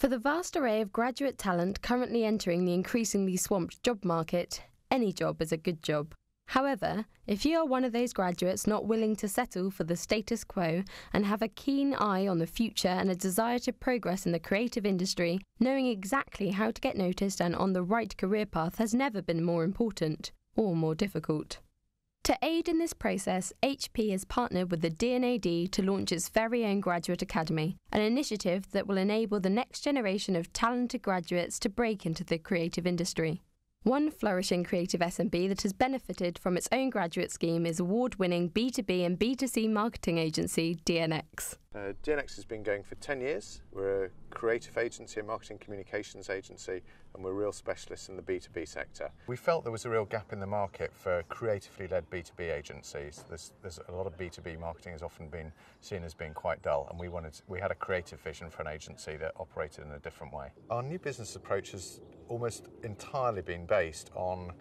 For the vast array of graduate talent currently entering the increasingly swamped job market, any job is a good job. However, if you are one of those graduates not willing to settle for the status quo and have a keen eye on the future and a desire to progress in the creative industry, knowing exactly how to get noticed and on the right career path has never been more important or more difficult. To aid in this process, HP has partnered with the D&AD to launch its very own Graduate Academy, an initiative that will enable the next generation of talented graduates to break into the creative industry. One flourishing creative SMB that has benefited from its own graduate scheme is award-winning B2B and B2C marketing agency D&X. D&X has been going for 10 years. We're a creative agency, a marketing communications agency, and we're real specialists in the B2B sector. We felt there was a real gap in the market for creatively led B2B agencies. There's a lot of B2B marketing has often been seen as being quite dull, and we had a creative vision for an agency that operated in a different way. Our new business approach has almost entirely been based on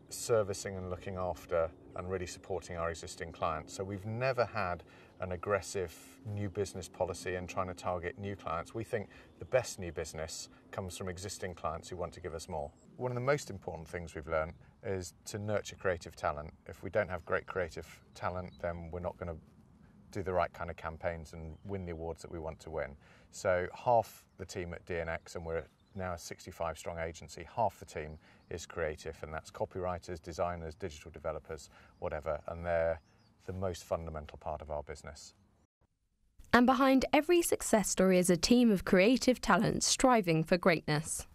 servicing and looking after and really supporting our existing clients. So we've never had an aggressive new business policy and trying to target new clients. We think the best new business comes from existing clients who want to give us more. One of the most important things we've learned is to nurture creative talent. If we don't have great creative talent, then we're not going to do the right kind of campaigns and win the awards that we want to win. So half the team at D&X, and we're now a 65 strong agency, half the team is creative, and that's copywriters, designers, digital developers, whatever, and they're the most fundamental part of our business. And behind every success story is a team of creative talent striving for greatness.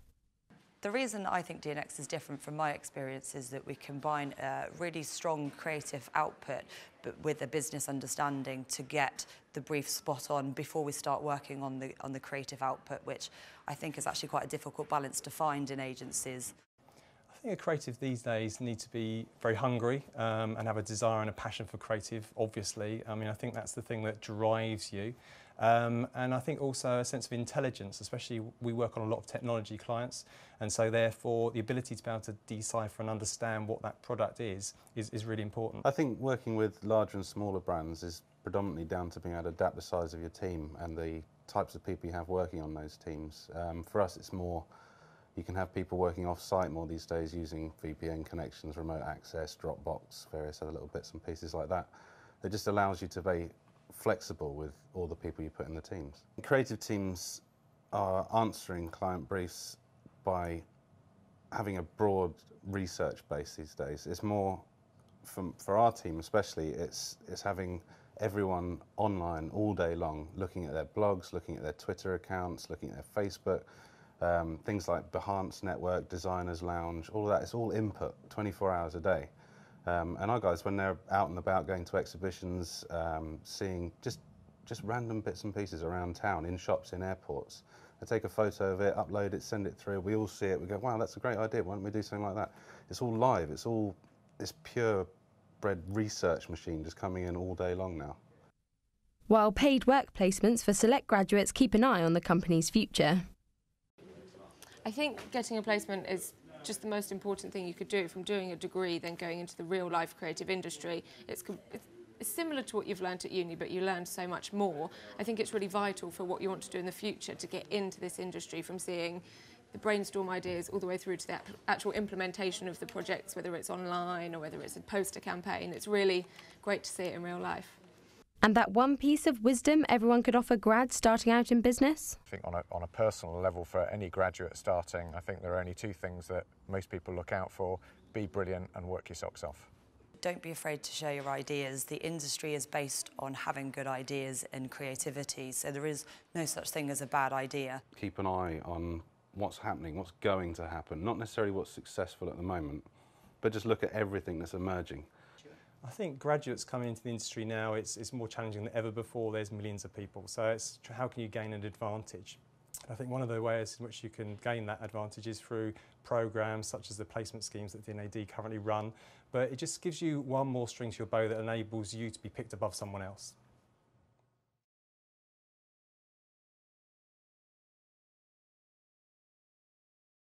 The reason I think D&X is different from my experience is that we combine a really strong creative output but with a business understanding to get the brief spot on before we start working on the creative output, which I think is actually quite a difficult balance to find in agencies. I think a creative these days need to be very hungry and have a desire and a passion for creative, obviously. I mean, I think that's the thing that drives you. And I think also a sense of intelligence, especially we work on a lot of technology clients, and so therefore the ability to be able to decipher and understand what that product is really important. I think working with larger and smaller brands is predominantly down to being able to adapt the size of your team and the types of people you have working on those teams. For us it's more, you can have people working off-site more these days using VPN connections, remote access, Dropbox, various other little bits and pieces like that. It just allows you to be flexible with all the people you put in the teams. Creative teams are answering client briefs by having a broad research base these days. It's more, for our team especially, it's having everyone online all day long, looking at their blogs, looking at their Twitter accounts, looking at their Facebook, things like Behance Network, Designers Lounge, all of that. It's all input 24 hours a day. And our guys, when they're out and about going to exhibitions, seeing just random bits and pieces around town, in shops, in airports, they take a photo of it, upload it, send it through, we all see it, we go, wow, that's a great idea, why don't we do something like that? It's all live, it's all this pure-bred research machine just coming in all day long now. While paid work placements for select graduates keep an eye on the company's future. I think getting a placement is just the most important thing you could do. From doing a degree, then going into the real-life creative industry, it's similar to what you've learned at uni, but you learn so much more. I think it's really vital for what you want to do in the future to get into this industry, from seeing the brainstorm ideas all the way through to the actual implementation of the projects, whether it's online or whether it's a poster campaign. It's really great to see it in real life. And that one piece of wisdom everyone could offer grads starting out in business? I think on a personal level for any graduate starting, I think there are only two things that most people look out for: be brilliant and work your socks off. Don't be afraid to share your ideas. The industry is based on having good ideas and creativity, so there is no such thing as a bad idea. Keep an eye on what's happening, what's going to happen, not necessarily what's successful at the moment, but just look at everything that's emerging. I think graduates coming into the industry now, it's more challenging than ever before. There's millions of people, so it's how can you gain an advantage? I think one of the ways in which you can gain that advantage is through programs such as the placement schemes that D&AD currently run, but it just gives you one more string to your bow that enables you to be picked above someone else.